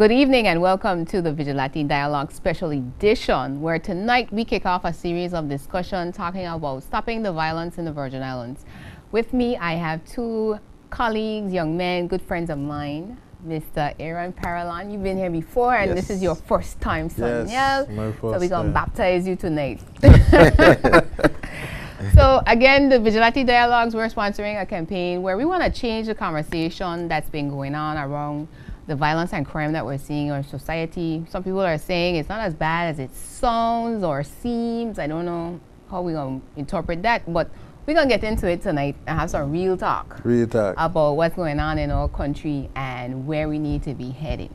Good evening and welcome to the Vigilate Dialogue Special Edition, where tonight we kick off a series of discussion talking about stopping the violence in the Virgin Islands. With me, I have two colleagues, young men, good friends of mine, Mr. Aaron Parillon. You've been here before, and this is your first time, Sonniel. Yes, my first so we're going to time. baptize you tonight. So again, the Vigilante Dialogues, we're sponsoring a campaign where we want to change the conversation that's been going on around the violence and crime that we're seeing in our society. Some people are saying it's not as bad as it sounds or seems. I don't know how we're going to interpret that, but we're going to get into it tonight and have some real talk. Real talk. About what's going on in our country and where we need to be heading.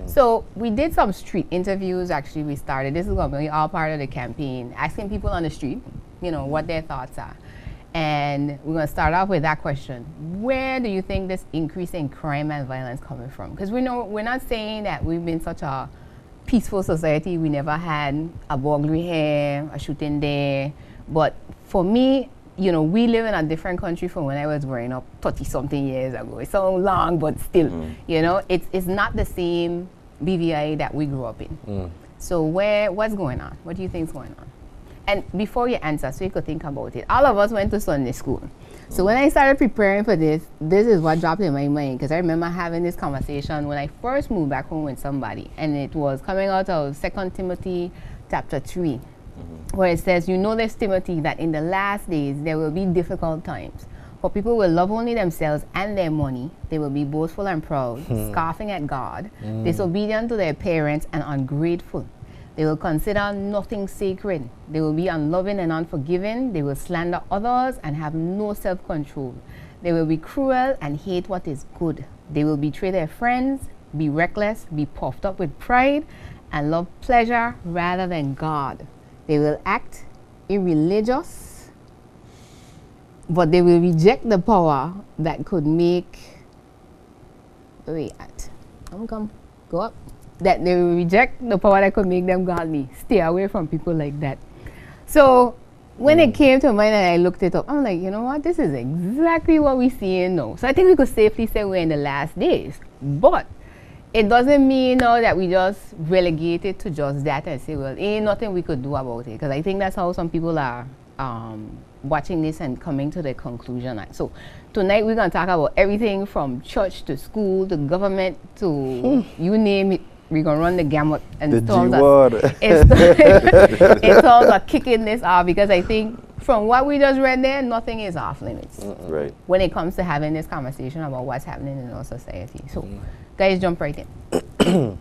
So we did some street interviews. Actually, we started. This is going to be all part of the campaign, asking people on the street, you know, what their thoughts are. And we're going to start off with that question. Where do you think this increase in crime and violence coming from? Because we know we're not saying that we've been such a peaceful society. We never had a burglary here, a shooting there. But for me, you know, we live in a different country from when I was growing up 30-something years ago. It's so long, but still, you know, it's not the same BVI that we grew up in. So what's going on? What do you think is going on? And before you answer, so you could think about it, all of us went to Sunday school. So when I started preparing for this is what dropped in my mind, because I remember having this conversation when I first moved back home with somebody, and it was coming out of 2 Timothy chapter 3, where it says, you know this, Timothy, that in the last days there will be difficult times. For people will love only themselves and their money. They will be boastful and proud, scoffing at God, disobedient to their parents, and ungrateful. They will consider nothing sacred. They will be unloving and unforgiving. They will slander others and have no self-control. They will be cruel and hate what is good. They will betray their friends, be reckless, be puffed up with pride, and love pleasure rather than God. They will act irreligious, but they will reject the power that could make... Go up. That they will reject the power that could make them godly. Stay away from people like that. So when it came to mind and I looked it up, I'm like, you know what? This is exactly what we see now. So I think we could safely say we're in the last days. But it doesn't mean now that we just relegate it to just that and say, well, ain't nothing we could do about it. Because I think that's how some people are watching this and coming to the conclusion. So tonight we're going to talk about everything from church to school to government to you name it. We're going to run the gamut and in terms of kicking this off, because I think from what we just read there, nothing is off limits Right. when it comes to having this conversation about what's happening in our society. So guys, jump right in.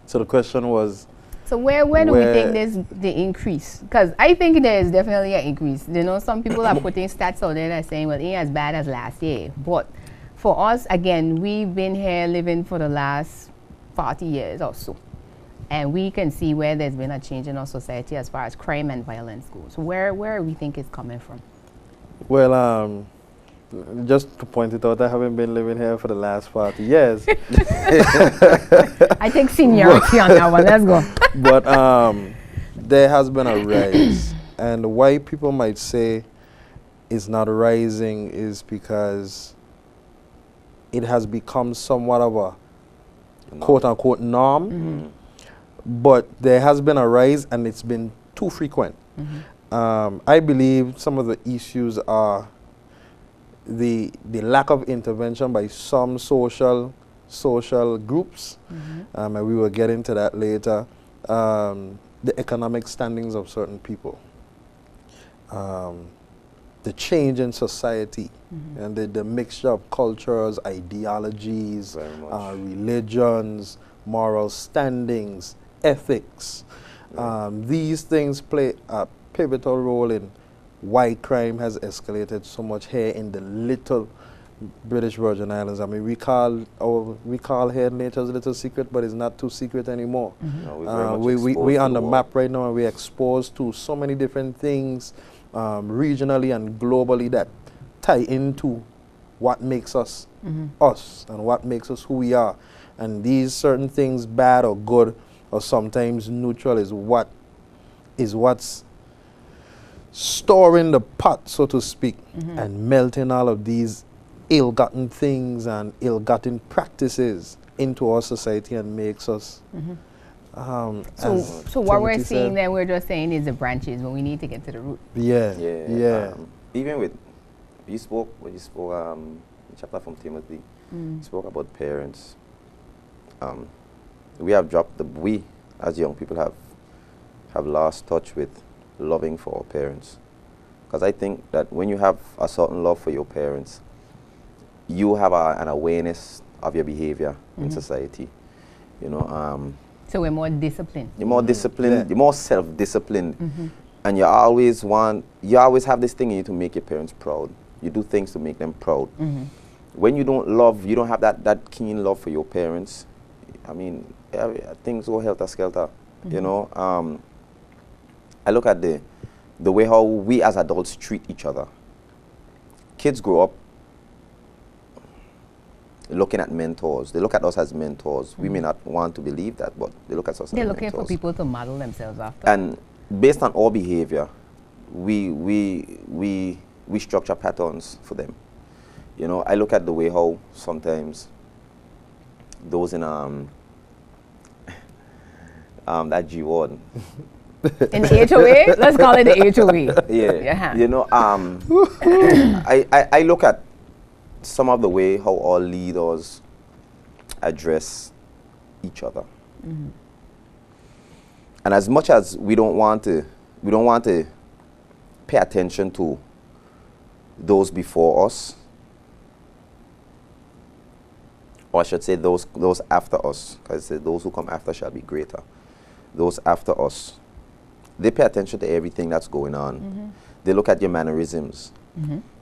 So the question was... So where do we think there's the increase? Because I think there is definitely an increase. You know, some people are putting stats out there that are saying, well, it ain't as bad as last year. But for us, again, we've been here living for the last 40 years or so. And we can see where there's been a change in our society as far as crime and violence goes. So where we think it's coming from? Well, just to point it out, I haven't been living here for the last 40 years. I take seniority on that one. Let's go. But there has been a rise. And why people might say it's not rising is because it has become somewhat of a quote-unquote norm. But there has been a rise, and it's been too frequent. I believe some of the issues are the lack of intervention by some social groups, and we will get into that later. The economic standings of certain people, the change in society, and the mixture of cultures, ideologies, religions, moral standings, ethics. These things play a pivotal role in why crime has escalated so much here in the little British Virgin Islands. I mean, we call here nature's little secret, but it's not too secret anymore. No, we on the map right now, and we're exposed to so many different things regionally and globally that tie into what makes us us and what makes us who we are. And these certain things, bad or good or sometimes neutral, is what's storing the pot, so to speak, and melting all of these ill-gotten things and ill-gotten practices into our society and makes us. So what we're seeing then, we're just saying is the branches, but we need to get to the root. Yeah. Even with, when you spoke, the chapter from Timothy, you spoke about parents. We have we as young people have lost touch with loving for our parents. Because I think that when you have a certain love for your parents, you have an awareness of your behavior in society. You know. So we're more disciplined. You're more disciplined. You're more self-disciplined, and you always have this thing in you to make your parents proud. You do things to make them proud. When you don't have that keen love for your parents, I mean, things go helter-skelter. You know. I look at the way how we as adults treat each other. Kids grow up looking at mentors. They look at us as mentors. We may not want to believe that, but they look at us as mentors. They're looking for people to model themselves after. And based on our behavior, we structure patterns for them. You know, I look at the way how sometimes those in that G1 in the HOA? Let's call it the HOA. Yeah. You know, I look at some of the way how all leaders address each other. And as much as we don't want to pay attention to those before us, or I should say those after us, because it says those who come after shall be greater. Those after us, they pay attention to everything that's going on. They look at your mannerisms.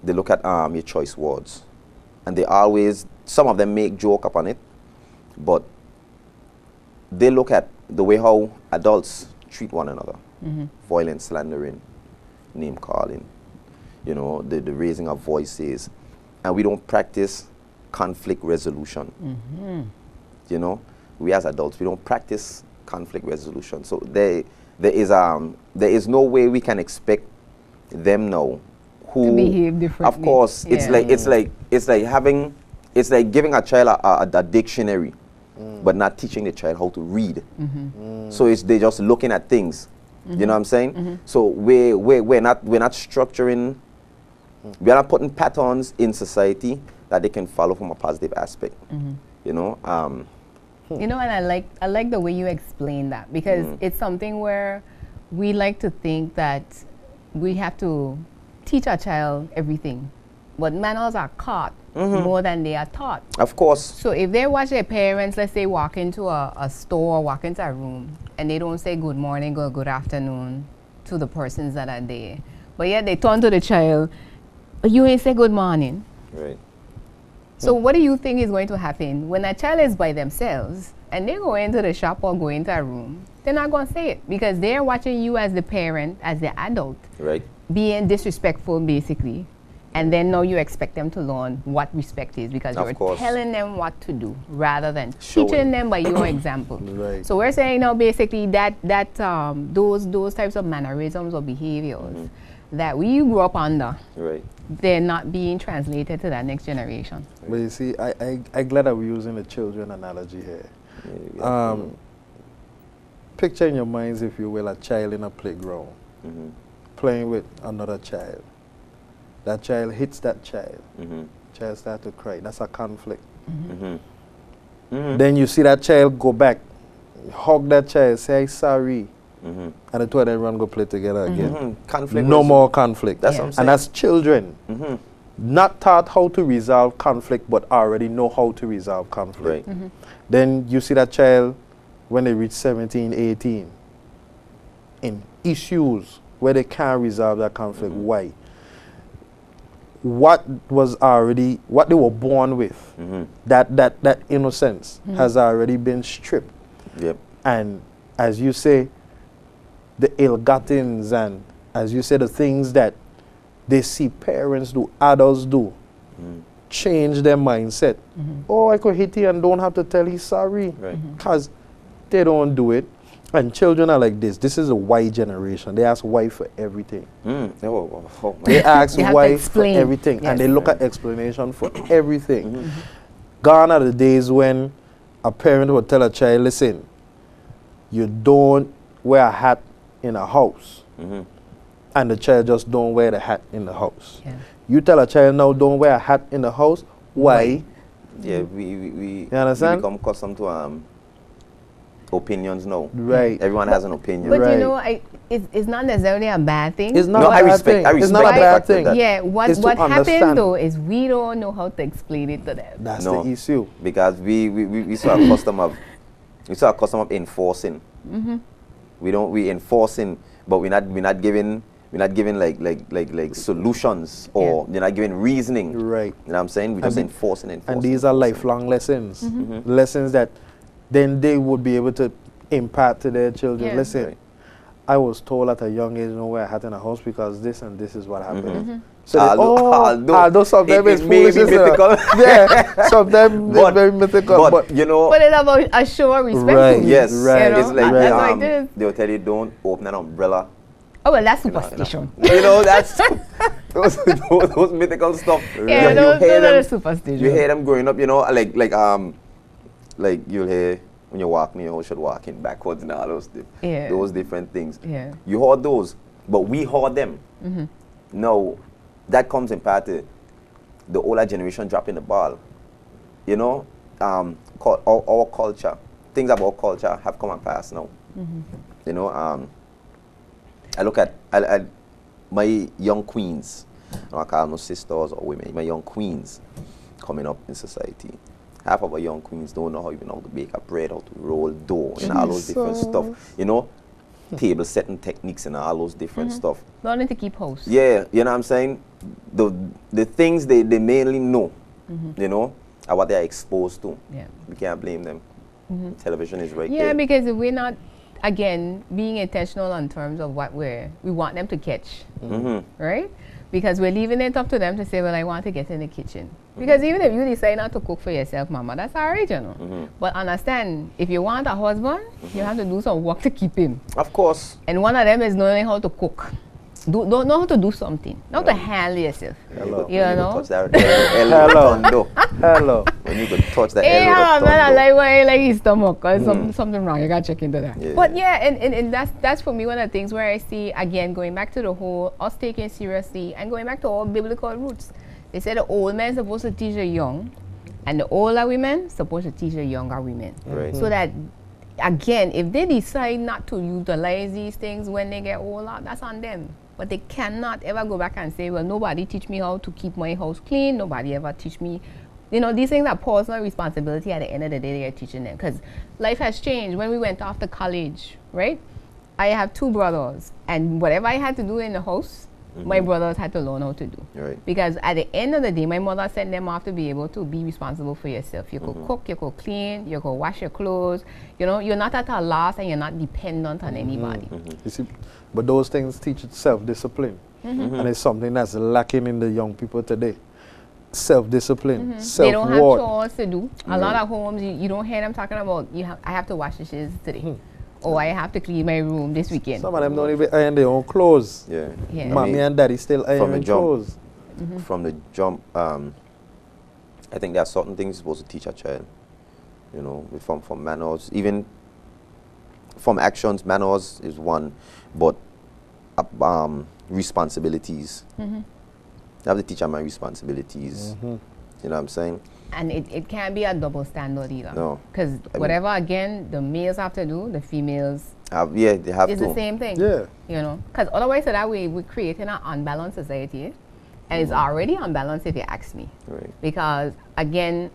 They look at your choice words. And they always, some of them make joke upon it, but they look at the way how adults treat one another. Violence, slandering, name calling, you know, the raising of voices. And we don't practice conflict resolution. You know, we as adults, we don't practice conflict resolution. So there is no way we can expect them now who to behave differently. Of course, it's like giving a child a dictionary, but not teaching the child how to read. So they're just looking at things. You know what I'm saying? So we're not structuring. We are not putting patterns in society that they can follow from a positive aspect. You know. You know, and I like the way you explain that, because it's something where we like to think that we have to teach our child everything, but manners are caught more than they are taught. Of course. So if they watch their parents, let's say, walk into a store or walk into a room, and they don't say good morning or good afternoon to the persons that are there, but yet they turn to the child, you ain't say good morning. Right. So what do you think is going to happen when a child is by themselves and they go into the shop or go into a room? They're not going to say it because they're watching you as the parent, as the adult, right, being disrespectful basically. And then now you expect them to learn what respect is because you're telling them what to do rather than teaching them by your example. Right. So we're saying now basically that those types of mannerisms or behaviors that we grew up under, right, they're not being translated to that next generation. But you see, I'm glad that we're using the children analogy here. Picture in your minds, if you will, a child in a playground playing with another child. That child hits that child. Child starts to cry. That's a conflict. Then you see that child go back, hug that child, say sorry, and the two of them run go play together again. Conflict. No more conflict. That's what I'm saying. And that's children. Not taught how to resolve conflict, but already know how to resolve conflict. Right. Then you see that child when they reach 17, 18, in issues where they can't resolve that conflict. Why? What they were born with, that innocence has already been stripped. Yep. And as you say, the ill-gottens and as you say, the things that they see parents do, adults do, change their mindset. Oh, I could hit you and don't have to tell you sorry. Because they don't do it. And children are like this. This is a why generation. They ask why for everything. They ask why for everything. And they look at explanation for everything. Gone are the days when a parent would tell a child, listen, you don't wear a hat in a house. And the child just don't wear the hat in the house. Yeah. You tell a child now don't wear a hat in the house. Why? Yeah, we understand? become accustomed to opinions now. Right. Everyone has an opinion. But Right. you know, it's not necessarily a bad thing. It's not No, a I bad respect- thing. I It's respect not a the bad fact that thing. that- Yeah, what It's to happens understand. though is we don't know how to explain it to them. That's No. the issue. Because we saw a custom of enforcing. We enforcing, but we're not giving like solutions, or you're not giving reasoning. Right. You know what I'm saying? We're just enforcing. And these are lifelong lessons. Lessons that then they would be able to impart to their children. Yeah. Listen, Right. I was told at a young age, don't wear a hat in a house because this and this is what happened. So Although sometimes it it's may be foolish. mythical. Yeah, sometimes it's very mythical. But you know, But it's about a show of respect. Right. to me, yes, Right. You know? it's like That's like this. they'll tell you don't open an umbrella. Oh well, that's You know, superstition. You know, that's those mythical stuff. Yeah, you those hear are them, the superstition. you hear them growing up, you know, like you'll hear when you're walking, you should walk in backwards and all those different things. Yeah. You heard those, but we heard them. No, that comes in part to the older generation dropping the ball. You know, our culture, things about culture have come and passed now. You know, I look at my young queens. I don't call them no sisters or women. My young queens coming up in society. Half of our young queens don't know how even how to bake a bread, how to roll dough, and all those different stuff. You know, table setting techniques and all those different stuff. Learning to keep house. Yeah, you know what I'm saying? The things they mainly know, you know, are what they're exposed to. Yeah. We can't blame them. Television is right Yeah, there. because if we're not, again, being intentional in terms of what we want them to catch, right? Because we're leaving it up to them to say, well, I want to get in the kitchen. Because even if you decide not to cook for yourself, mama, that's all right, you know. But understand, if you want a husband, you have to do some work to keep him. Of course. And one of them is knowing how to cook. Don't know how to do something. Know how to handle yourself. Hello. You know? Touch that Hello. Hello. When you could touch the Hey, L with a man, I thunder. like why like his stomach. Cause something wrong. You gotta check into that. Yeah. But yeah, and that's for me one of the things where I see again going back to the whole us taking it seriously and going back to all biblical roots. They say the old men supposed to teach the young, and the older women supposed to teach the younger women. Right. So that again, if they decide not to utilize these things when they get older, that's on them. But they cannot ever go back and say, well, nobody teach me how to keep my house clean. Nobody ever teach me. You know, these things are personal responsibility at the end of the day they are teaching them. Because life has changed. When we went off to college, right? I have two brothers. And whatever I had to do in the house, my brothers had to learn how to do. Right. Because at the end of the day, my mother sent them off to be able to be responsible for yourself. You could cook, you could clean, you could wash your clothes. You know, you're not at a loss and you're not dependent on anybody. You see, but those things teach self-discipline. And it's something that's lacking in the young people today. Self-discipline, They don't have self-worth. chores to do. A lot of homes, you don't hear them talking about, I have to wash dishes today. Or I have to clean my room this weekend. Some of them don't even iron their own clothes. Yeah. Yeah. Mommy and daddy still iron jump. clothes. From the jump, I think there are certain things you're supposed to teach a child. You know, from manners, even from actions. Manners is one, but responsibilities. I have to teach them my responsibilities. You know what I'm saying? And it can't be a double standard either. No. Because whatever, again, the males have to do, the females, Yeah, they have it's to. the same thing. Yeah. You know? Because otherwise, so that way, we're creating an unbalanced society. And it's already unbalanced if you ask me. Right. Because, again,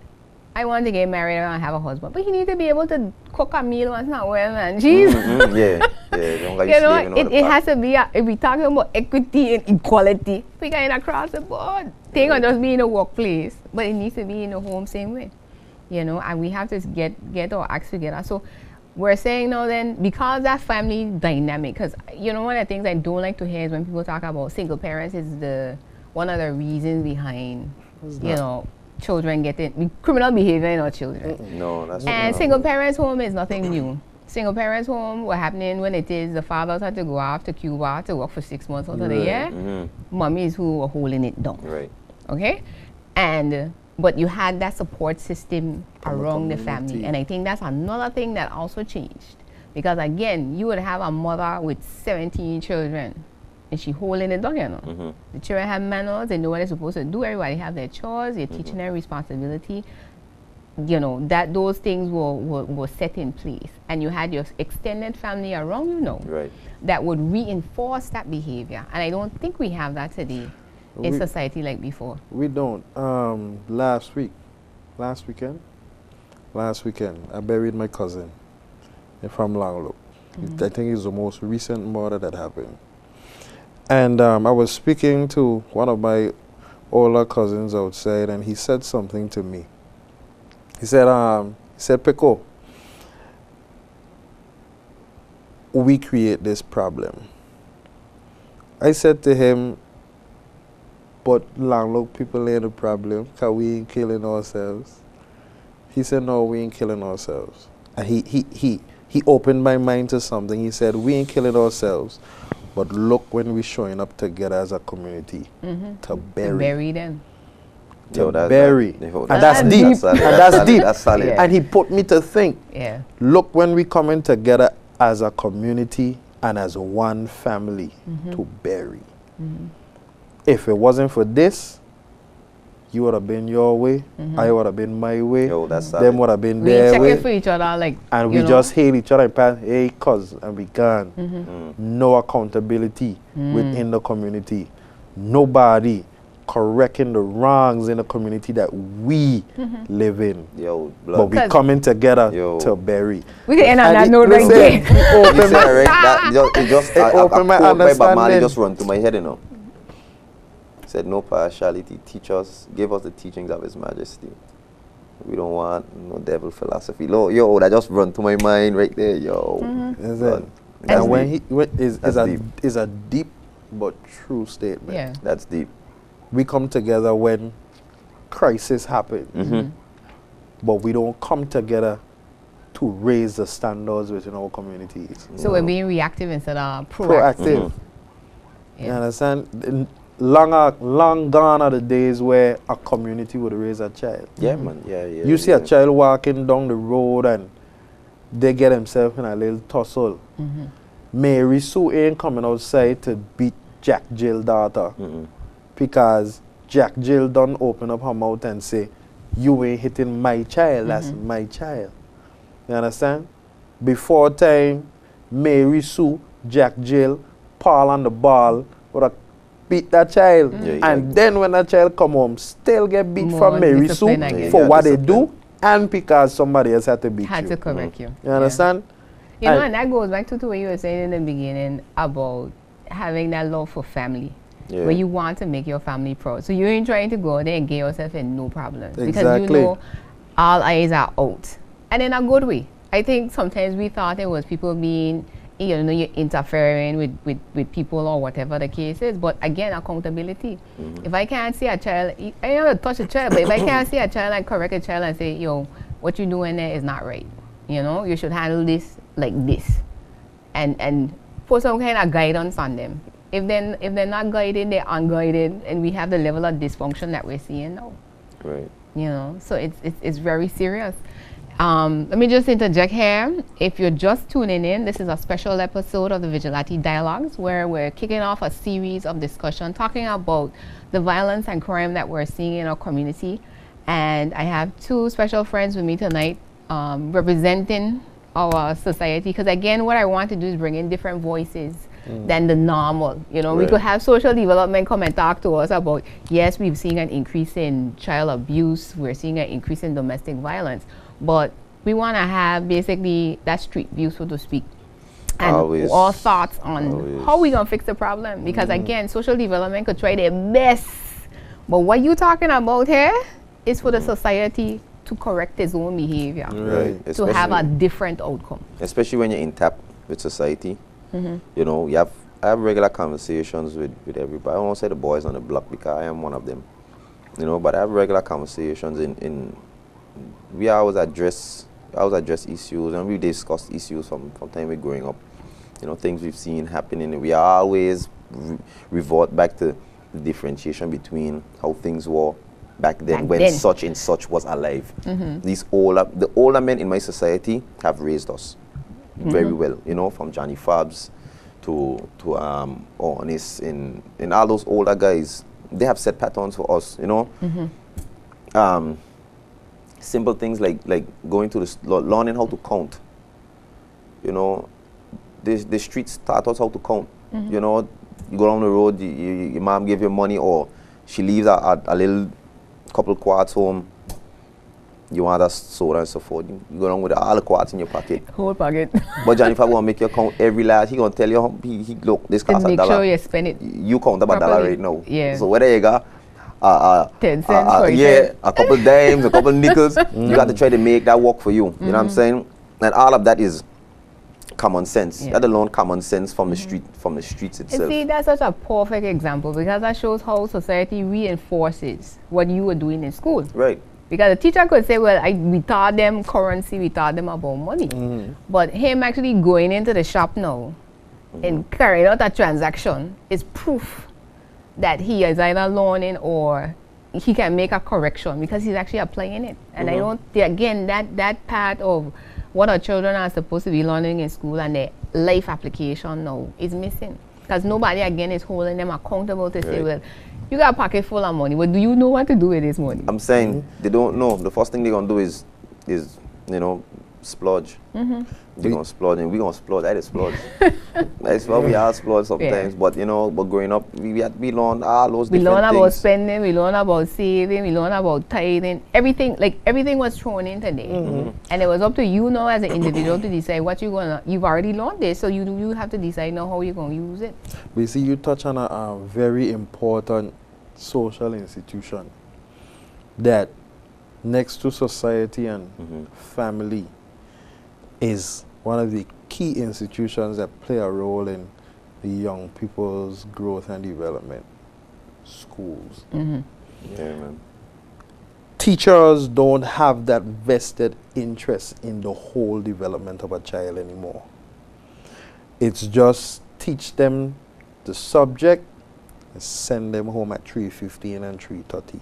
I want to get married and have a husband. But you need to be able to cook a meal once in a while, man. Jeez. Yeah. Don't get You know, slaving on the it pot. has to be, if we're talking about equity and equality, we got it across the board. Thing will just be in the workplace, but it needs to be in the home same way. You know, and we have to get our acts together. So we're saying now then, because that family dynamic, because, you know, one of the things I don't like to hear is when people talk about single parents is one of the reasons behind, you know, children getting criminal behavior in our children. No, that's And not. single parents home is nothing new. Single parents home, what happening when it is the fathers had to go off to Cuba to work for 6 months out of the year, mommy is who are holding it down. Right. Okay? But you had that support system From the around the community. family. And I think that's another thing that also changed. Because again, you would have a mother with 17 children and she holding it down, you know. The children have manners, they know what they're supposed to do, everybody have their chores, you're teaching them responsibility. You know, that those things were set in place. And you had your extended family around you know Right. that would reinforce that behavior. And I don't think we have that today in society like before. We don't. Last weekend, I buried my cousin from Langlook. I think it's the most recent murder that happened. And I was speaking to one of my older cousins outside, and he said something to me. He said, Pico, we create this problem. I said to him, but Langlook people ain't the problem, because we ain't killing ourselves. He said, no, we ain't killing ourselves. And he opened my mind to something. He said, we ain't killing ourselves, but look when we're showing up together as a community to bury them. To bury. And that's solid. deep. That's solid. And that's deep. That's solid. Yeah. And he put me to think, Yeah. look when we coming together as a community and as one family to bury. If it wasn't for this, you would have been your way, I would have been my way, Yo, that's solid. them would have been We their check way. it for each other, like, And you we know. just hail each other and pass, hey, cuz, and we gone. No accountability within the community. Nobody correcting the wrongs in the community that we live in. Yo, But blood. we coming together Yo. to bury. We can end on And that it- note right listen, there. it opened You say, my- right? It opened my quote by Bob Marley understanding. just run through my head, you know. He said, no partiality, teach us, give us the teachings of His Majesty. We don't want no devil philosophy. Yo, that just run through my mind right there, yo. Is Blood. it? That's And when deep. is That's a deep but true statement. Yeah. That's deep. We come together when crisis happen, but we don't come together to raise the standards within our communities. So we're being reactive instead of proactive. Proactive. You Yeah. understand? Long gone are the days where a community would raise a child. Yeah, man. Yeah. You see a child walking down the road and they get themselves in a little tussle. Mary Sue ain't coming outside to beat Jack Jill daughter because Jack Jill done open up her mouth and say, you ain't hitting my child, that's my child. You understand? Before time, Mary Sue, Jack Jill, Paul on the ball would have beat that child. And then when that child come home, still get beat More from Mary Sue discipline again. for Yeah, what they discipline. do and because somebody else had to beat Had you. to correct you. You understand? You know, And- and that goes back to what you were saying in the beginning about having that love for family. Yeah. Where you want to make your family proud. So you ain't trying to go there and get yourself in no problems. Because Exactly. you know all eyes are out. And in a good way. I think sometimes we thought it was people being, you know, you're interfering with people or whatever the case is. But again, accountability. If I can't see a child, I don't have to touch a child, but if I can't see a child and correct a child and say, yo, what you're doing there is not right. You know, you should handle this like this. And put some kind of guidance on them. If they're not guided, they're unguided, and we have the level of dysfunction that we're seeing now. Right. You know, so it's very serious. Let me just interject here. If you're just tuning in, this is a special episode of the Vigilate Dialogues where we're kicking off a series of discussion talking about the violence and crime that we're seeing in our community. And I have two special friends with me tonight representing our society, because again, what I want to do is bring in different voices than the normal. You know, we Right. could have social development come and talk to us about, yes, we've seen an increase in child abuse, we're seeing an increase in domestic violence, but we want to have basically that street view, so to speak, and Always. all thoughts on Always. how we gonna fix the problem. Because again, social development could try their best, but what you talking about here is for the society to correct its own behavior, Right. to have a different outcome. Especially when you're in tap with society. You know, I have regular conversations with everybody. I won't say the boys on the block because I am one of them. You know, but I have regular conversations in we always address issues, and we discuss issues from time we're growing up. You know, things we've seen happening. We always revert back to the differentiation between how things were back then when such and such was alive. The older men in my society have raised us very well, you know, from Johnny Fabs to Onis and all those older guys. They have set patterns for us, you know. Simple things like going to learning how to count. You know, the streets taught us how to count. You know, you go down the road, your mom give you money, or she leaves a little couple quarts home. You want a soda and so forth. You go down with all the quarts in your pocket. Whole pocket. But Johnny, if I want to make you count every last, he gonna tell you, look, this costs $1. Make sure you spend it. You count about $1 right now. Yeah. So whether you got 10 cents, yeah, a couple dimes, a couple nickels, you got to try to make that work for you. You know what I'm saying? And all of that is common sense. Yeah. Let alone common sense from the streets itself. And see, that's such a perfect example because that shows how society reinforces what you were doing in school. Right. Because the teacher could say, well, we taught them currency, we taught them about money. But him actually going into the shop now and carrying out a transaction is proof that he is either learning or he can make a correction because he's actually applying it. And I don't, again, that part of what our children are supposed to be learning in school and their life application now is missing. Because nobody, again, is holding them accountable to say, well, you got a pocket full of money, but do you know what to do with this money? I'm saying they don't know. The first thing they're going to do is you know, splurge. They're going to splurge, and we're going to splurge. That is splurge. That's why we are splurge sometimes. Yeah. But, you know, growing up, we learn all those different things. We learn about spending, we learn about saving, we learn about tithing. Everything was thrown in today. And it was up to you now as an individual to decide what you're going to, you've already learned this, so you have to decide now how you're going to use it. We see you touch on a very important social institution that next to society and family is one of the key institutions that play a role in the young people's growth and development. Schools. Yeah, man. Teachers don't have that vested interest in the whole development of a child anymore. It's just teach them the subject and send them home at 3:15 and 3:30.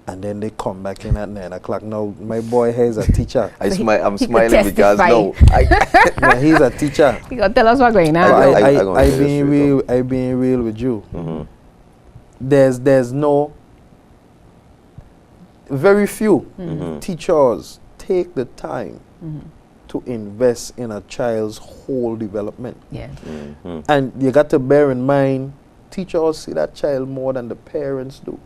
And then they come back in at 9 o'clock. Now, my boy here is a teacher. I'm smiling because no. Yeah, he's a teacher. He gonna tell us what's going on. I being real with you. There's no, very few teachers take the time to invest in a child's whole development. Yeah. And you got to bear in mind, teachers see that child more than the parents do.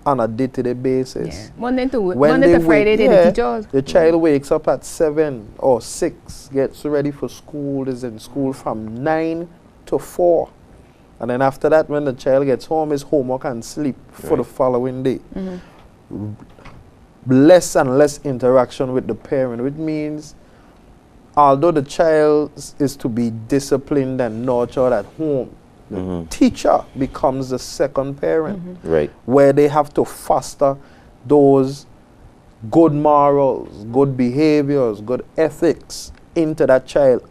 On a day-to-day basis. Yeah. Monday to Friday, the teachers. The child wakes up at 7 or 6, gets ready for school, is in school from 9 to 4. And then after that, when the child gets home, is homework and sleep for the following day. Less and less interaction with the parent, which means although the child is to be disciplined and nurtured at home, the teacher becomes the second parent, right? Where they have to foster those good morals, good behaviors, good ethics into that child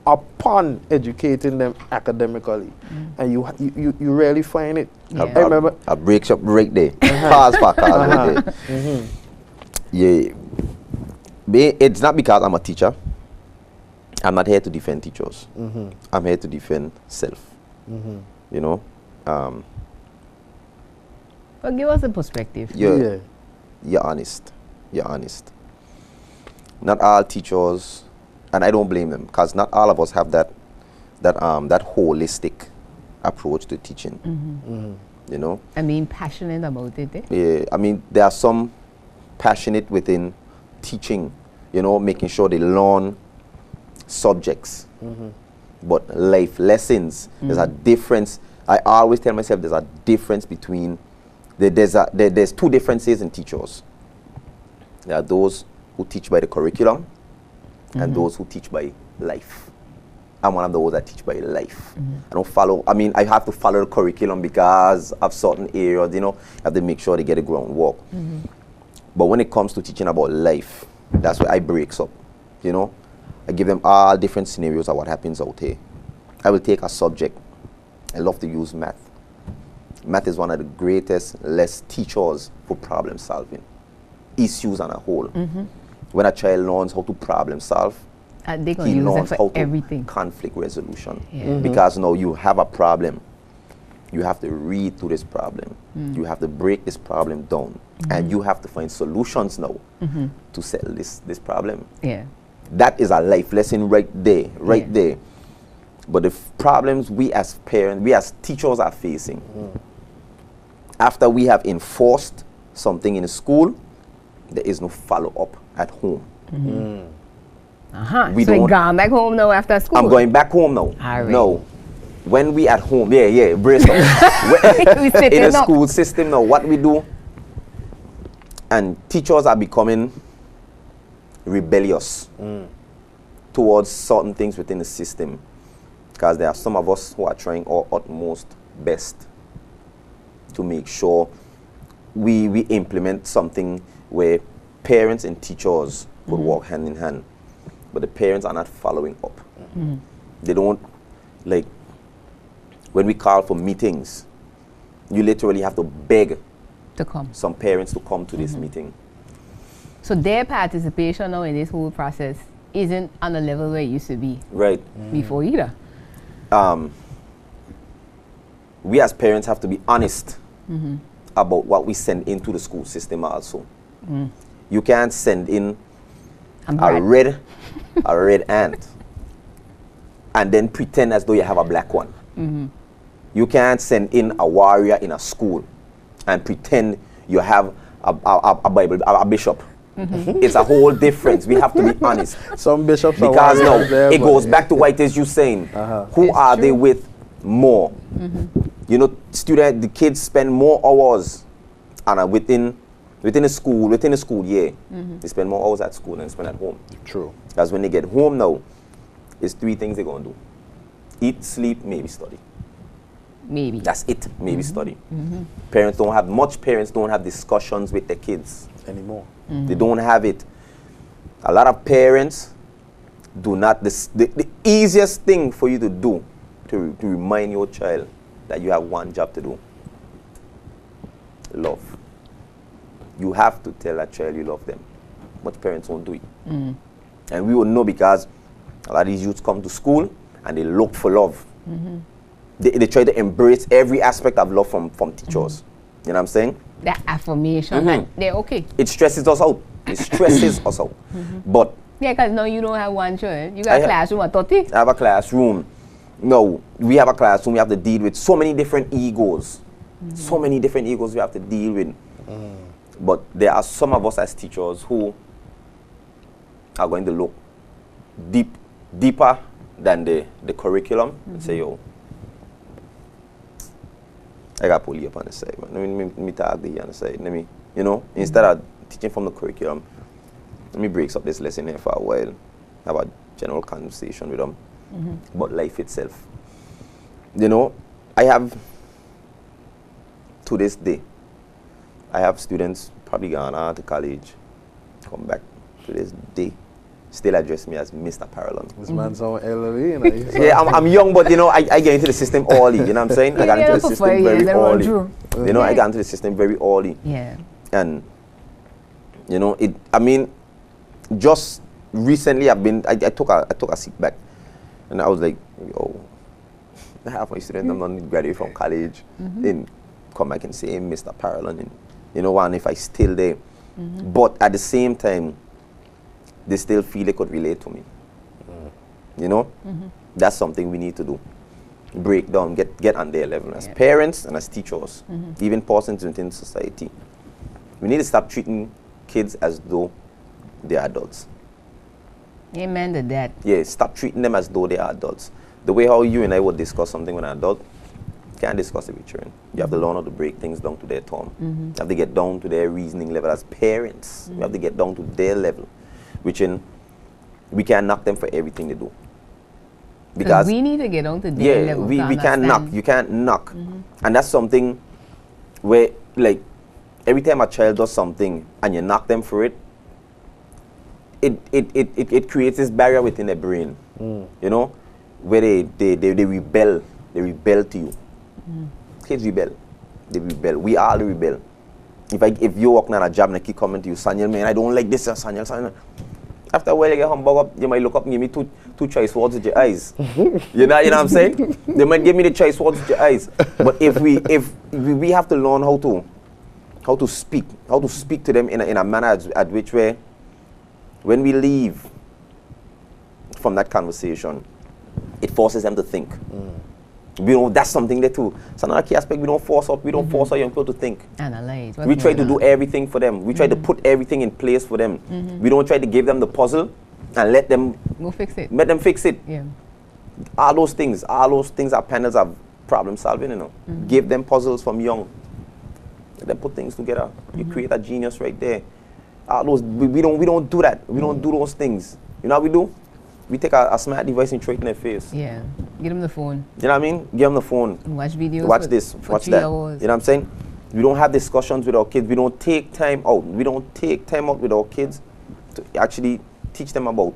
upon educating them academically. And you rarely find it. Yeah. I remember a break day. Pause for cause right there. Yeah. It's not because I'm a teacher. I'm not here to defend teachers. I'm here to defend self. You know, well, give us a perspective. You're honest. You're honest. Not all teachers, and I don't blame them, because not all of us have that holistic approach to teaching. You know, I mean, passionate about it. Yeah, I mean, there are some passionate within teaching. You know, making sure they learn subjects. But life lessons, there's a difference. I always tell myself there's a difference between, there's two differences in teachers. There are those who teach by the curriculum and those who teach by life. I'm one of those that teach by life. I don't follow, I mean, I have to follow the curriculum because of certain areas, you know, I have to make sure they get a groundwork. But when it comes to teaching about life, that's where I breaks up, you know. I give them all different scenarios of what happens out here. I will take a subject. I love to use math. Math is one of the greatest teachers for problem solving, issues on a whole. When a child learns how to problem solve, they can he use learns it how for to everything. conflict resolution. Yeah. Because now you have a problem, you have to read through this problem, you have to break this problem down, and you have to find solutions now to settle this problem. Yeah. That is a life lesson right there. But the problems we as parents, we as teachers are facing, after we have enforced something in the school, there is no follow-up at home. So you're going back home now after school? I'm going back home now. Alright. No. When we at home, brace up. In the school system now, what we do, and teachers are becoming rebellious towards certain things within the system, because there are some of us who are trying our utmost best to make sure we implement something where parents and teachers could walk hand in hand, but the parents are not following up. They don't, like, when we call for meetings, you literally have to beg to come. some parents to come to this meeting. So their participation now in this whole process isn't on the level where it used to be Right. before either. We as parents have to be honest about what we send into the school system also. You can't send in a red ant and then pretend as though you have a black one. You can't send in a warrior in a school and pretend you have a Bible, a bishop. It's a whole difference. We have to be honest. Some bishops Because are now there, it but goes back to what it is you saying. Who It's are true. they with more? You know, the kids spend more hours within the school year. They spend more hours at school than they spend at home. True. Because when they get home now, it's 3 things they're gonna do: eat, sleep, maybe study. Maybe. That's it. Maybe study. Parents don't have discussions with their kids Anymore. They don't have it. A lot of parents do not. The easiest thing for you to do to remind your child that you have one job to do: love. You have to tell that child you love them. But parents won't do it. And we will know, because a lot of these youths come to school and they look for love. They try to embrace every aspect of love from teachers. You know what I'm saying? That affirmation, and they're okay. It stresses us out. It stresses us out. But Yeah, because now you don't have one child. You got a classroom of 30. I have a classroom. No, we have a classroom. We have to deal with so many different egos. So many different egos we have to deal with. But there are some of us as teachers who are going to look deeper than the curriculum and say, yo, I got to pull you up on the side. Let me talk to you on the side. Let me, instead of teaching from the curriculum, let me break up this lesson here for a while, have a general conversation with them about life itself. I have, to this day, I have students probably gone out to college, come back to this day, still address me as Mr. Parillon. This man sound elderly, Yeah, I'm young, but I get into the system early. You know what I'm saying? I got into the system very early. I got into the system very early. Yeah. And just recently I took a seat back, and I was like, yo, half my students I'm not graduated from college, then come back and say, hey, Mr. Parillon, and and if I still there. But at the same time, they still feel they could relate to me. That's something we need to do. Break down, get on their level as parents and as teachers, even persons within society. We need to stop treating kids as though they are adults. Amen to that. Yeah, stop treating them as though they are adults. The way how you and I would discuss something with an adult, you can't discuss it with children. You have to learn how to break things down to their term. You have to get down to their reasoning level as parents. You have to get down to their level, which we can't knock them for everything they do. Because we need to get down to their level. we can't knock. You can't knock. And that's something where, like, every time a child does something and you knock them for it, it creates this barrier within their brain, where they rebel. They rebel to you. Kids rebel. they rebel. We all rebel. If you're working on a job and I keep coming to you, Sonniel, man, I don't like this, Sonniel. After a while, you get humble up, you might look up and give me two choice words with your eyes. you know what I'm saying? They might give me the choice words with your eyes. But if we have to learn how to speak to them in a manner at which way, when we leave from that conversation, it forces them to think. That's something they do. It's another key aspect. We don't force our young people to think. Analyze. We try to do everything for them. We try to put everything in place for them. We don't try to give them the puzzle and let them go fix it. Let them fix it. Yeah. All those things are panels of problem solving, you know. Give them puzzles from young. Let them put things together. You create a genius right there. All those we don't do that. We don't do those things. You know what we do? We take a smart device and throw it in their face. Yeah. Give them the phone. You know what I mean? Give them the phone. Watch videos. Watch this. Watch that. Hours. You know what I'm saying? We don't have discussions with our kids. We don't take time out. We don't take time out with our kids to actually teach them about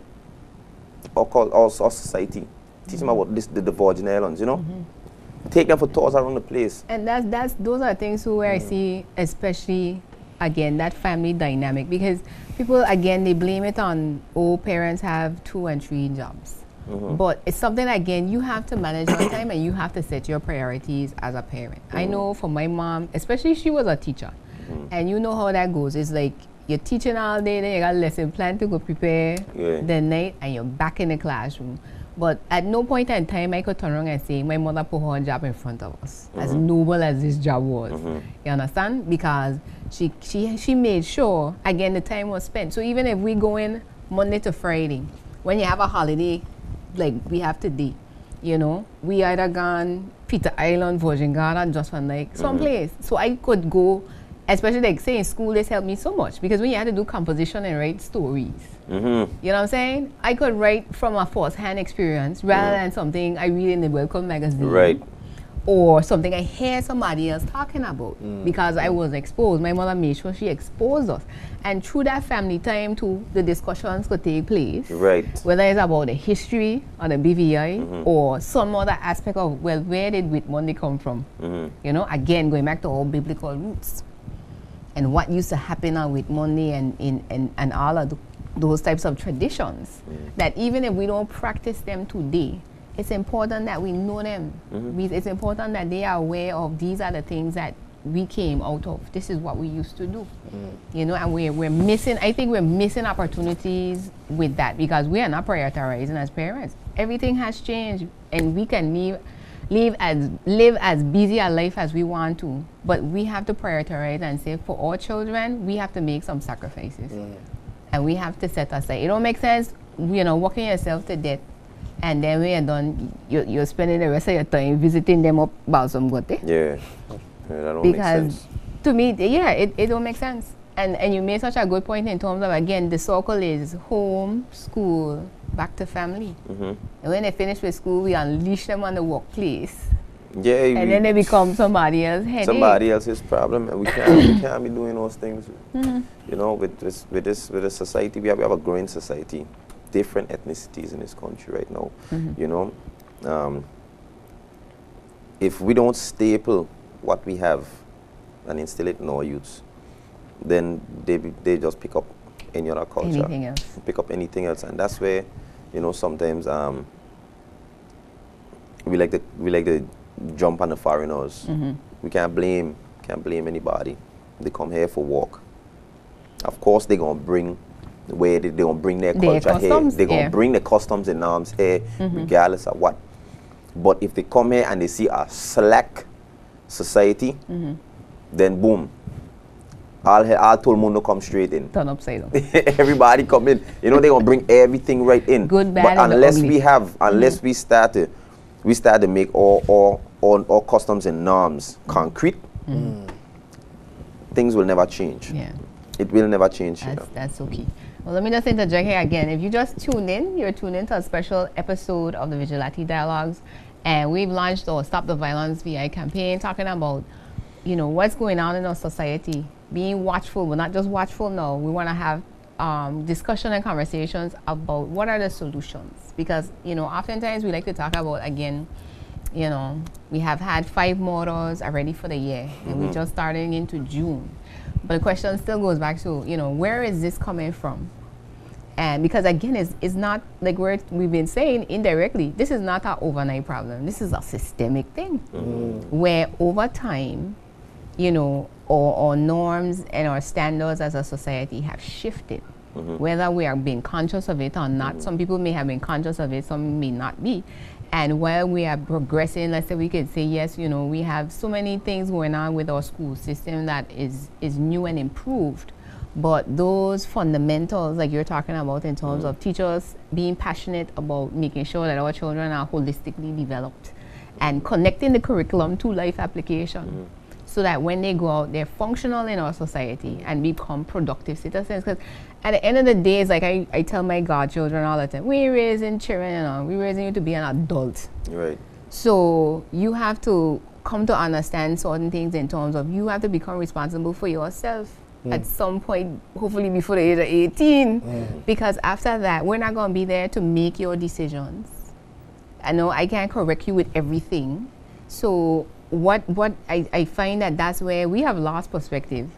our society. Teach them about the Virgin Islands, you know? Take them for tours around the place. And those are things where I see, especially, again, that family dynamic. Because people, again, they blame it on, parents have 2 and 3 jobs. But it's something, again, you have to manage your time and you have to set your priorities as a parent. I know for my mom, especially she was a teacher. And you know how that goes. It's like you're teaching all day, then you got a lesson plan to go prepare the night, and you're back in the classroom. But at no point in time I could turn around and say, my mother put her job in front of us, as noble as this job was. You understand? Because she made sure, again, the time was spent. So even if we go in Monday to Friday, when you have a holiday, like we have today, you know, we either gone Peter Island, Virgin Garden, just one like someplace. So I could go, especially like say in school, this helped me so much, because when you had to do composition and write stories, you know what I'm saying? I could write from a first-hand experience rather than something I read in the Welcome magazine. Right. Or something I hear somebody else talking about, because I was exposed. My mother made sure she exposed us. And through that family time too, the discussions could take place. Right. Whether it's about the history or the BVI or some other aspect of, well, where did Whitmonday come from? You know, again, going back to all biblical roots. And what used to happen on Whitmonday and all of those types of traditions, that even if we don't practice them today, it's important that we know them. It's important that they are aware of, these are the things that we came out of. This is what we used to do. You know, and we're missing, I think we're missing opportunities with that, because we are not prioritizing as parents. Everything has changed, and we can live as busy a life as we want to, but we have to prioritize and say, for our children, we have to make some sacrifices. And we have to set aside. It don't make sense, you know, working yourself to death, and then when you're done, you're spending the rest of your time visiting them up about some good day. Yeah, that don't make sense. Because to me, it don't make sense. And you made such a good point in terms of, again, the circle is home, school, back to family. And when they finish with school, we unleash them on the workplace. Yeah, and then they become somebody else's headache. Somebody else's problem, and we can't be doing those things. You know, with this society, we have a growing society, different ethnicities in this country right now. You know, if we don't staple what we have and instill it in our youths, then they just pick up any other culture, anything else. Pick up anything else, and that's where, you know, sometimes we like to jump on the foreigners. We can't blame anybody. They come here for work. Of course, they're gonna bring their culture here. They're gonna bring the customs and norms here, regardless of what. But if they come here and they see a slack society, then boom, all told mundo come straight in. Turn upside down. Everybody come in. You know, they're gonna bring everything right in. Good, bad, but unless and we start to make all customs and norms concrete, things will never change. Yeah. It will never change. That's okay. Well, let me just interject here again. If you just tune in, you're tuned in to a special episode of the Vigilate Dialogues, and we've launched our Stop the Violence VI campaign, talking about, you know, what's going on in our society, being watchful. We're not just watchful now. We want to have discussion and conversations about what are the solutions, because, you know, oftentimes we like to talk about, again, You know, we have had 5 murders already for the year, and we're just starting into June. But the question still goes back to, you know, where is this coming from? And because again, it's not like we've been saying indirectly, this is not an overnight problem. This is a systemic thing where over time, you know, our norms and our standards as a society have shifted. Whether we are being conscious of it or not, some people may have been conscious of it, some may not be. And while we are progressing, let's say we could say, yes, you know, we have so many things going on with our school system that is new and improved. But those fundamentals, like you're talking about in terms of teachers being passionate about making sure that our children are holistically developed and connecting the curriculum to life application so that when they go out, they're functional in our society and become productive citizens. Because at the end of the day, it's like I tell my godchildren all the time, we're raising children, you know, we're raising you to be an adult. Right. So you have to come to understand certain things in terms of you have to become responsible for yourself at some point, hopefully before the age of 18, because after that, we're not going to be there to make your decisions. I know I can't correct you with everything. So what I find that's where we have lost perspective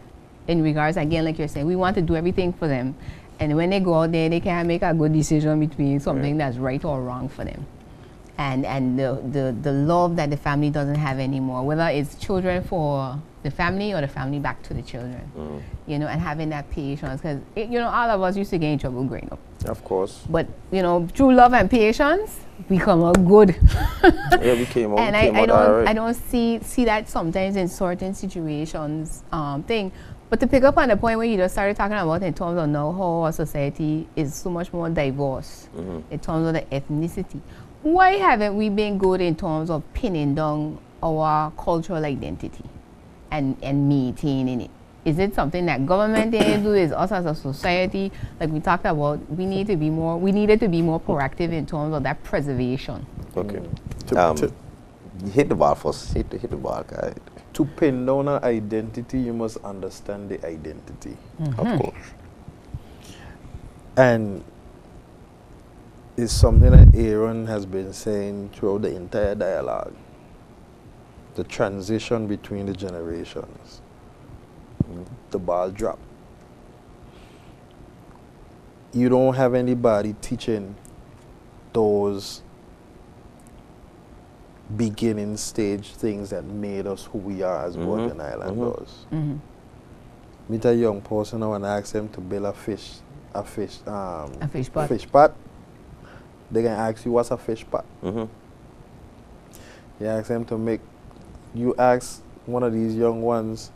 in regards, again, like you're saying, we want to do everything for them. And when they go out there, they can't make a good decision between something that's right or wrong for them. And the love that the family doesn't have anymore, whether it's children for the family or the family back to the children, you know, and having that patience. Because, you know, all of us used to get in trouble growing up. Of course. But, you know, through love and patience, we come out good. Yeah, we came out. And I don't see that sometimes in certain situations thing. But to pick up on the point where you just started talking about in terms of now how our society is so much more diverse in terms of the ethnicity. Why haven't we been good in terms of pinning down our cultural identity and maintaining it? Is it something that government didn't do? Is us as a society, like we talked about, we needed to be more proactive in terms of that preservation. Okay. Hit the bar first. Hit the bar, guy. To pin down an identity, you must understand the identity. Of course. And it's something that Aaron has been saying throughout the entire dialogue. The transition between the generations. The ball drop. You don't have anybody teaching those beginning stage things that made us who we are as Virgin Islanders. Meet a young person now and ask them to build a fish pot. They can ask you what's a fish pot. You ask them to make. You ask one of these young ones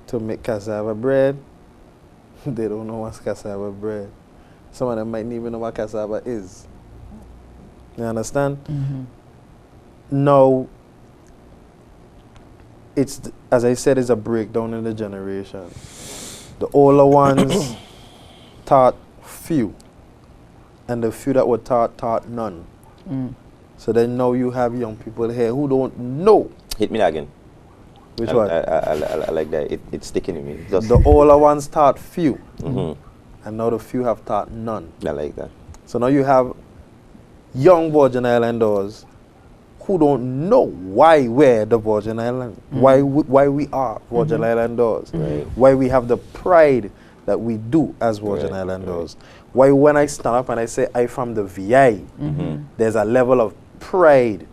to make cassava bread. They don't know what's cassava bread. Some of them might not even know what cassava is. You understand? No, it's as I said, it's a breakdown in the generation. The older ones taught few, and the few that were taught none. So then now you have young people here who don't know. Hit me that again. Which one? I like that. It's sticking in me. Just the older ones taught few, and now the few have taught none. I like that. So now you have young Virgin Islanders who don't know why we're the Virgin Island, why we are Virgin Islanders, why we have the pride that we do as Virgin Islanders, why when I stand up and I say I'm from the VI, there's a level of pride.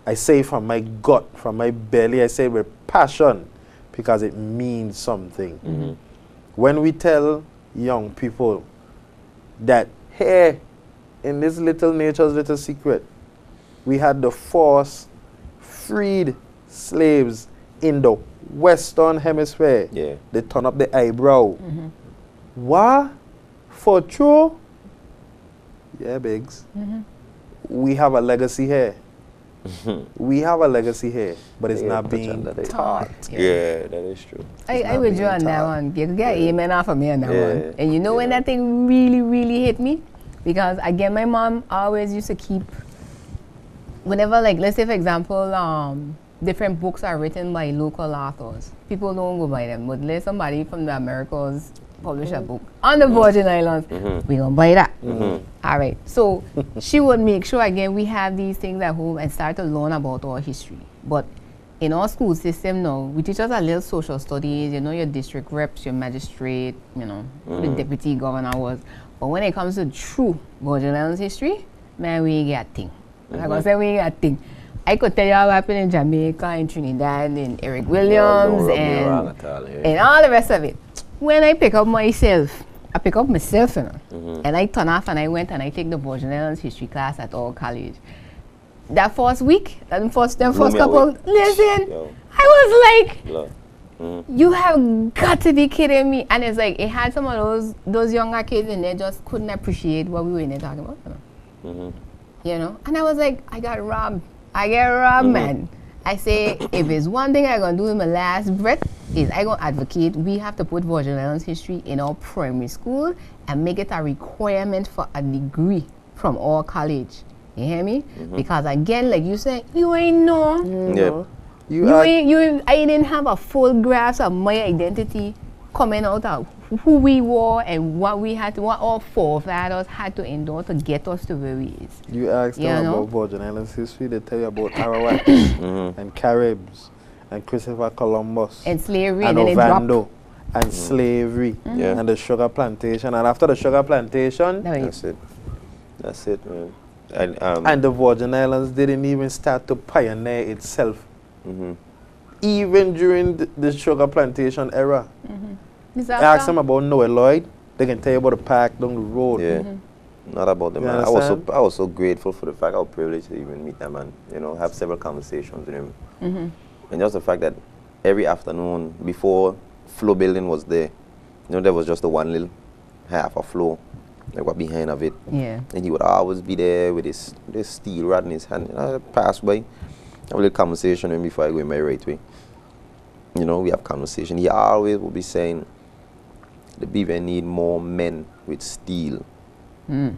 I say from my gut, from my belly, I say with passion because it means something. When we tell young people that, hey, in this little nature's little secret, we had the force freed slaves in the Western Hemisphere. Yeah. They turn up the eyebrow. What? For true? Yeah, Biggs. We have a legacy here. We have a legacy here, but it's not being taught. Yeah, that is true. I would you on that one. You get amen off of me on that one. And you know when that thing really, really hit me? Because again, my mom always used to keep, whenever, like, let's say for example, different books are written by local authors. People don't go by them, but let somebody from the Americas publish a book on the Virgin Islands. We gonna buy that. All right. So she would make sure again we have these things at home and start to learn about our history. But in our school system now, we teach us a little social studies. You know, your district reps, your magistrate. You know, who the deputy governor was. But when it comes to true Virgin Islands history, man, we ain't got a thing. I'm gonna say we ain't got a thing. I could tell you what happened in Jamaica, in Trinidad, in Eric Williams, and all the rest of it. When I pick up myself, you know, and I turn off and I went and I take the Virgin Islands history class at our college. That first week, them first couple, listen, I was like, you have got to be kidding me. And it's like, it had some of those younger kids and they just couldn't appreciate what we were in there talking about. You know? You know? And I was like, I get robbed, man. I say, if it's one thing I'm going to do in my last breath, is I going to advocate we have to put Virgin Islands history in our primary school and make it a requirement for a degree from our college. You hear me? Because again, like you said, you ain't know. I didn't have a full grasp of my identity coming out of who we were and what our forefathers had to endure to get us to where we is. You asked them about Virgin Islands history, they tell you about Arawaks and Caribs and Christopher Columbus and slavery and Ovando and slavery and the sugar plantation. And after the sugar plantation, that's it, man. And the Virgin Islands didn't even start to pioneer itself. Even during the sugar plantation era. Ask them about Noah Lloyd, they can tell you about the park down the road. Not about the man. I was so grateful for the fact I was privileged to even meet that man, you know, have several conversations with him. And just the fact that every afternoon before floor building was there, you know, there was just the one little half a floor, like what behind of it. And he would always be there with this steel rod in his hand. And I pass by, have a little conversation with him before I go in my right way. You know, we have conversation. He always will be saying, the BVN need more men with steel. You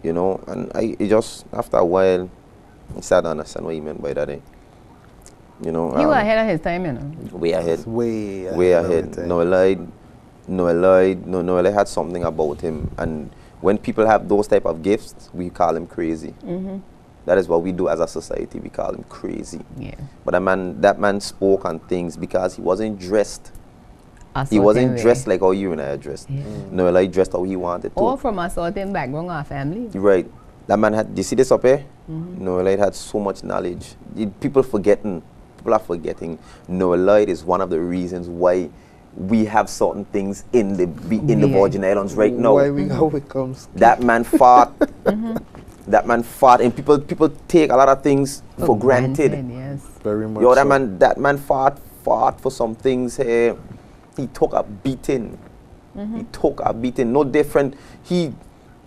know, and it just, after a while, I started to understand what he meant by that. You know, he was ahead of his time, you know. Way ahead. Way ahead. Noah Lloyd had something about him. And when people have those type of gifts, we call him crazy. That is what we do as a society. We call him crazy. But that man spoke on things because he wasn't dressed. He wasn't dressed like how you and I are dressed. No, like dressed how he wanted to. Or from a certain background or family. Right. That man had, do you see this up here? Noah Lloyd had so much knowledge. People are forgetting. Noah Lloyd is one of the reasons why we have certain things in the Virgin Islands right now. How it comes. That man fought. That man fought, and people take a lot of things for granted. Yes. Very much. That man fought for some things here. He took a beating. He took a beating. No different.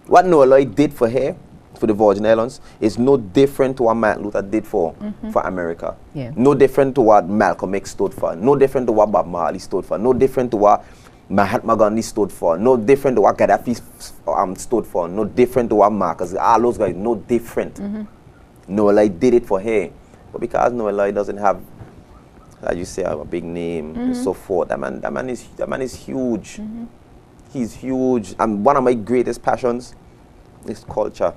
What Noah Lloyd did for her, for the Virgin Islands, is no different to what Martin Luther did for America. No different to what Malcolm X stood for. No different to what Bob Marley stood for. No different to what Mahatma Gandhi stood for. No different to what Gaddafi stood for. No different to what Marcus. All those guys. No different. Noah Lloyd did it for her, but because Noah Lloyd doesn't have, as you say, a big name and so forth. That man is huge. He's huge. And one of my greatest passions is culture.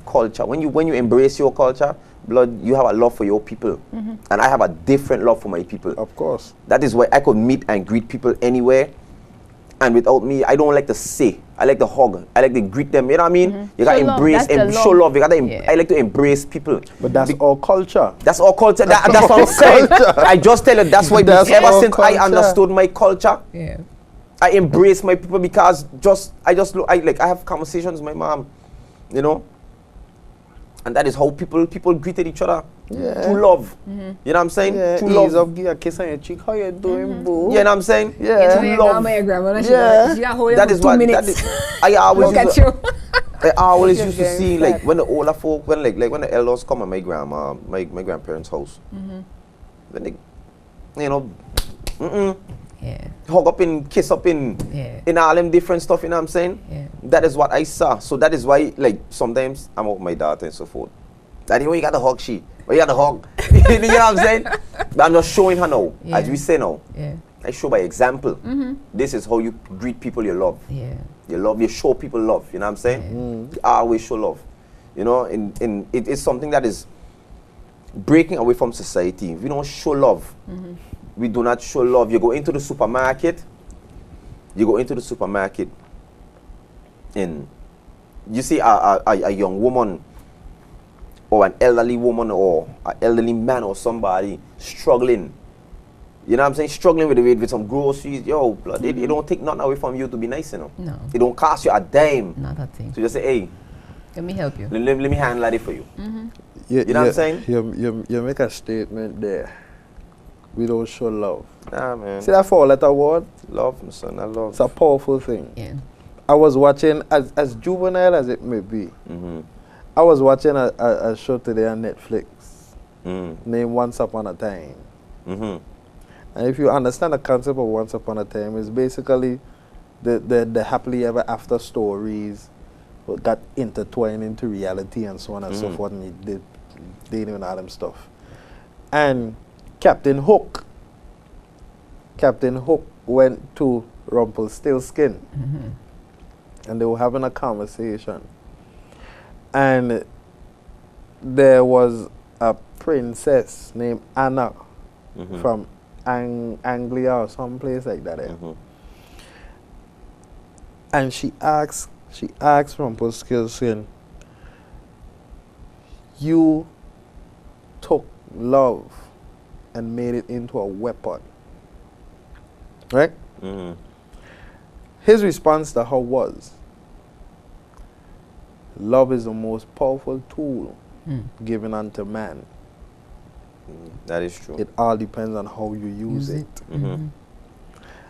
Culture. When you embrace your culture, blood, you have a love for your people. And I have a different love for my people. Of course. That is why I could meet and greet people anywhere. And without me, I don't like to say. I like to hug. I like to greet them. You know what I mean? You gotta embrace and show love. I like to embrace people. But that's all culture. That's all culture. That's what I'm saying. I just tell you that's why ever since I understood my culture, I embrace my people because I have conversations with my mom, you know. And that is how people greeted each other. True love. You know what I'm saying? True love. Give a kiss on your cheek. How you doing, boo? You know what I'm saying? True love. She got hold that is for 2 what minutes. I always Look at you. I always used to see like when the older folk, when the elders come at my grandparents' house, when they, you know, hug up and kiss up in all them different stuff, you know what I'm saying? That is what I saw. So that is why, like, sometimes I'm out with my daughter and so forth. Daddy, when you got the hug, she? When you got the hug? You know what I'm saying? But I'm just showing her now, as we say now. I show by example. This is how you greet people you love. Yeah. You love, you show people love. You know what I'm saying? You always show love. You know, and it is something that is breaking away from society. We don't show love. We do not show love. You go into the supermarket. And you see a young woman or an elderly woman or an elderly man or somebody struggling. You know what I'm saying? Struggling with some groceries. Yo, blood, it don't take nothing away from you to be nice, you know? No. It don't cost you a dime. Not a thing. To just say, hey, Let me help you. let me handle it for you. You know what I'm saying? You make a statement there. We don't show love. Nah, man. See that four-letter word? Love, my son. I love. It's a powerful thing. Yeah. I was watching, as juvenile as it may be, I was watching a show today on Netflix named Once Upon a Time. And if you understand the concept of Once Upon a Time, it's basically the happily ever after stories got intertwined into reality and so on and so forth, and they didn't even know them stuff. And Captain Hook went to Rumpelstiltskin, and they were having a conversation. And there was a princess named Anna from Anglia or someplace like that. And she asked Rumpelstiltskin, you took love and made it into a weapon. Right? His response to her was, love is the most powerful tool given unto man. That is true. It all depends on how you use it.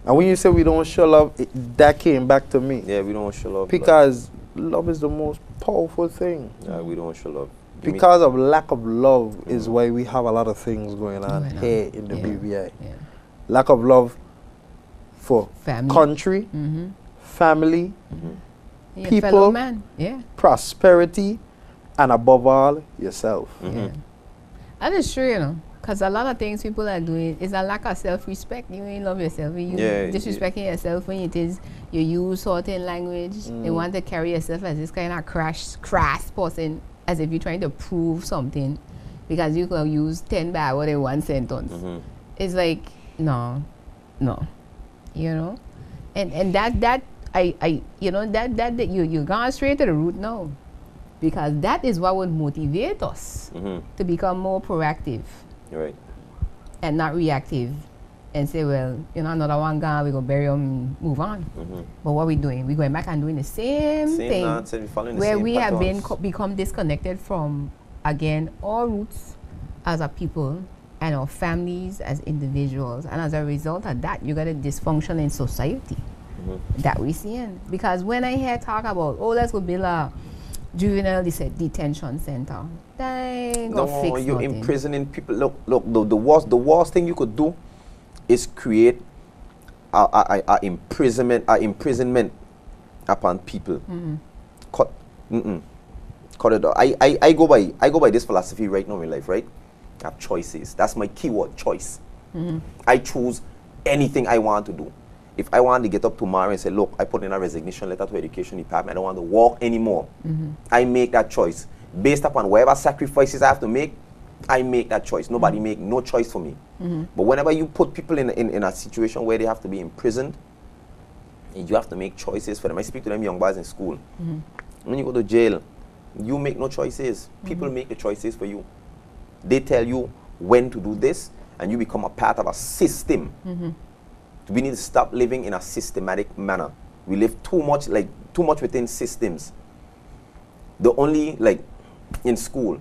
And when you say we don't show love, that came back to me. Yeah, we don't show love. Because love is the most powerful thing. Yeah, we don't show love. Because of lack of love is why we have a lot of things going on here in the BVI. Lack of love for Family. country, family, Your people, fellow man. Yeah. prosperity, and above all, yourself. Yeah. That is true, you know. Because a lot of things people are doing is a lack of self-respect. You ain't love yourself. You disrespecting yourself when it is you use certain language. You want to carry yourself as this kind of crass person, as if you're trying to prove something because you can use 10 bad word in one sentence. It's like, no. You know? And that you're going straight to the root now. Because that is what would motivate us to become more proactive. Right. And not reactive and say, well, you know, another one gone, we're going to bury him and move on. But what we doing? We're going back and doing the same thing nonsense, where we have become disconnected from, again, our roots as a people and our families as individuals. And as a result of that, you got a dysfunction in society that we're seeing. Because when I hear talk about, let's go build a juvenile detention center. No, you're imprisoning people. Look, the worst thing you could do is create a imprisonment upon people. Cut it out. I go by this philosophy right now in life, right? I have choices. That's my keyword, choice. I choose anything I want to do. If I want to get up tomorrow and say, look, I put in a resignation letter to education department, I don't want to work anymore. I make that choice. Based upon whatever sacrifices I have to make, I make that choice. Nobody make no choice for me. But whenever you put people in a situation where they have to be imprisoned, you have to make choices for them. I speak to them young boys in school. When you go to jail, you make no choices. People make the choices for you. They tell you when to do this, and you become a part of a system. We need to stop living in a systematic manner. We live too much within systems. The only, in school,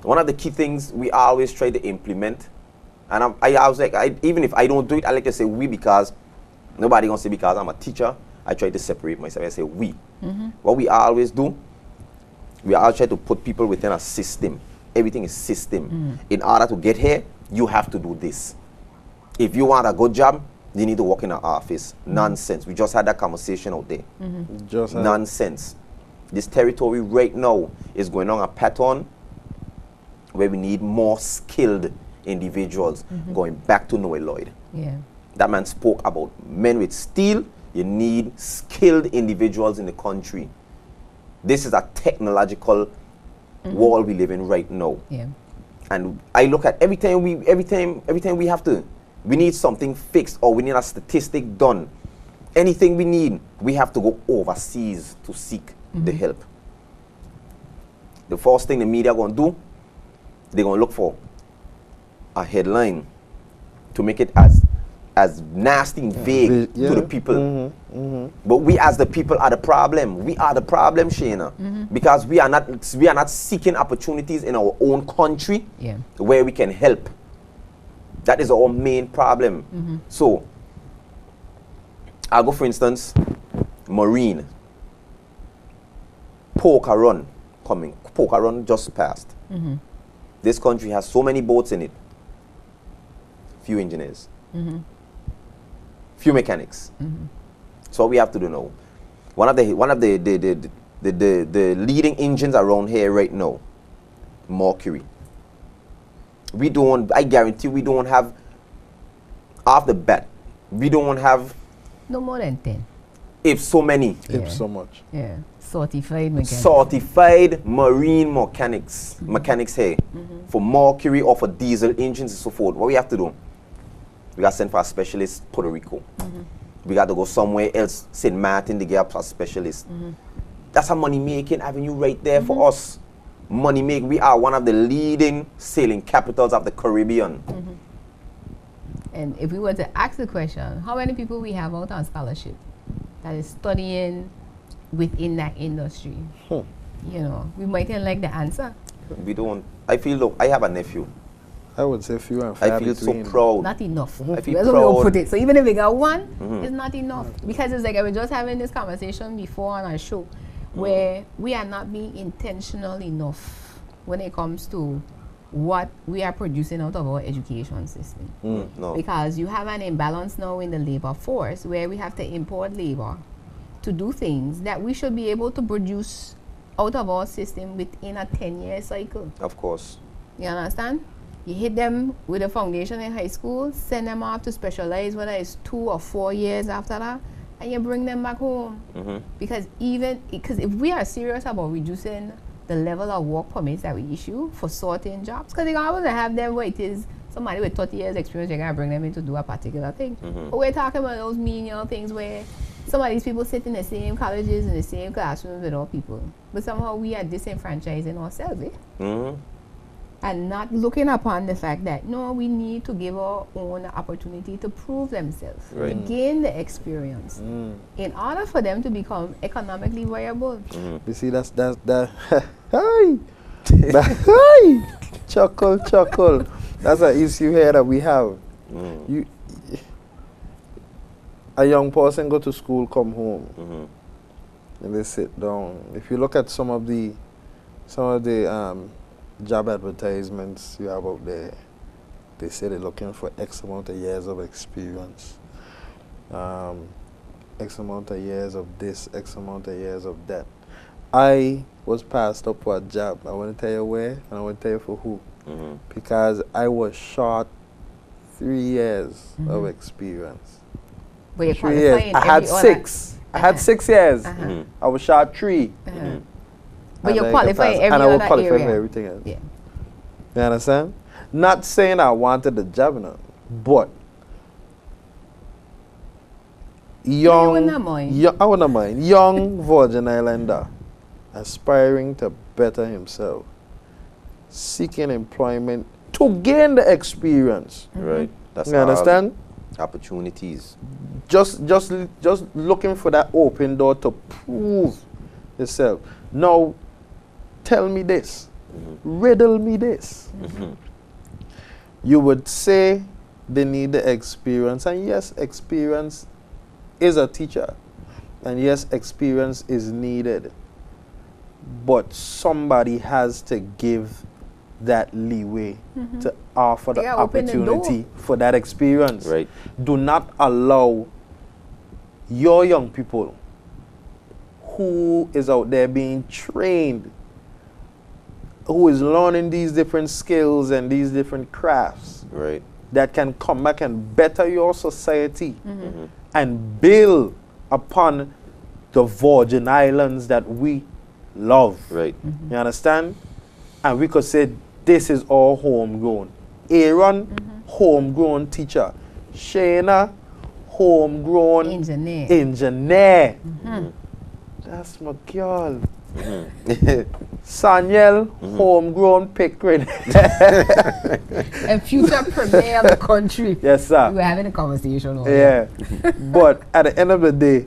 one of the key things we always try to implement, and I was like, even if I don't do it, I like to say we, because nobody gonna say because I'm a teacher. I try to separate myself. I say we. What we always do, we all try to put people within a system. Everything is system. In order to get here, you have to do this. If you want a good job, you need to work in an office. Nonsense. We just had that conversation out there. Nonsense. This territory right now is going on a pattern where we need more skilled individuals going back to Noah Lloyd. Yeah. That man spoke about men with steel. You need skilled individuals in the country. This is a technological world we live in right now. Yeah. And I look at every time we have to, we need something fixed or we need a statistic done. Anything we need, we have to go overseas to seek the help. The first thing the media going to do, they're going to look for a headline to make it as nasty and vague to the people. But we as the people are the problem. We are the problem, Shaina. Because we are not seeking opportunities in our own country where we can help. That is our main problem. So, I'll go for instance, Marine. Poker Run coming. Poker Run just passed. This country has so many boats in it. Few engineers. Few mechanics. So what we have to do now. One of the leading engines around here right now, Mercury. I guarantee we don't have, off the bat, we don't have No more than 10. if so many. If so much. Yeah. Certified mechanics. Certified marine mechanics here for Mercury or for diesel engines and so forth. What we have to do? We got to send for a specialist, Puerto Rico. We got to go somewhere else, St. Martin, to get a specialist. That's a money-making avenue right there for us. Money-making. We are one of the leading sailing capitals of the Caribbean. And if we were to ask the question, how many people we have out on scholarship that is studying within that industry? You know, we might not like the answer. We don't. I feel, look, I have a nephew. I would say few and far I feel between. so proud. Not enough. I feel That's what we'll proud. put it. So even if we got one, it's not enough. Because it's like I was just having this conversation before on our show where we are not being intentional enough when it comes to what we are producing out of our education system. No. Because you have an imbalance now in the labor force where we have to import labor to do things that we should be able to produce out of our system within a 10-year cycle. Of course. You understand? You hit them with a foundation in high school, send them off to specialize, whether it's 2 or 4 years after that, and you bring them back home. Because if we are serious about reducing the level of work permits that we issue for certain jobs, because they always have them where it is somebody with 30 years experience, you're going to bring them in to do a particular thing. But we're talking about those menial things where some of these people sit in the same colleges, in the same classrooms with all people. But somehow we are disenfranchising ourselves, and not looking upon the fact that, no, we need to give our own opportunity to prove themselves, to gain the experience, in order for them to become economically viable. You see, that's hi, hi, chuckle. That's an issue here that we have. A young person go to school, come home, and they sit down. If you look at some of the job advertisements you have out there, they say they're looking for X amount of years of experience, X amount of years of this, X amount of years of that. I was passed up for a job. I want to tell you where, and I want to tell you for who. Because I was short 3 years of experience. But you're 3 years. qualifying I had every 6. I had 6 years. I was short 3. But you're And I qualifying could pass. every And I would other qualify area. for everything else. Yeah. You understand? Not saying I wanted the job, no, but young, wouldn't mind. I wouldn't mind. Young Virgin Islander, aspiring to better himself, seeking employment to gain the experience. Right. That's You understand? Opportunities. Just looking for that open door to prove yourself. Now, tell me this. Riddle me this. You would say they need the experience, and yes, experience is a teacher, and yes, experience is needed, but somebody has to give that leeway to offer the Yeah, open the door. opportunity for that experience. Right. Do not allow your young people who is out there being trained who is learning these different skills and these different crafts Right. that can come back and better your society and build upon the Virgin Islands that we love. Right. You understand? And we could say this is all homegrown. Aaron, homegrown teacher. Shaina, homegrown engineer. That's my girl. Sonniel, homegrown Pickering. And future premier of the country. Yes, sir. We were having a conversation over Yeah. But at the end of the day,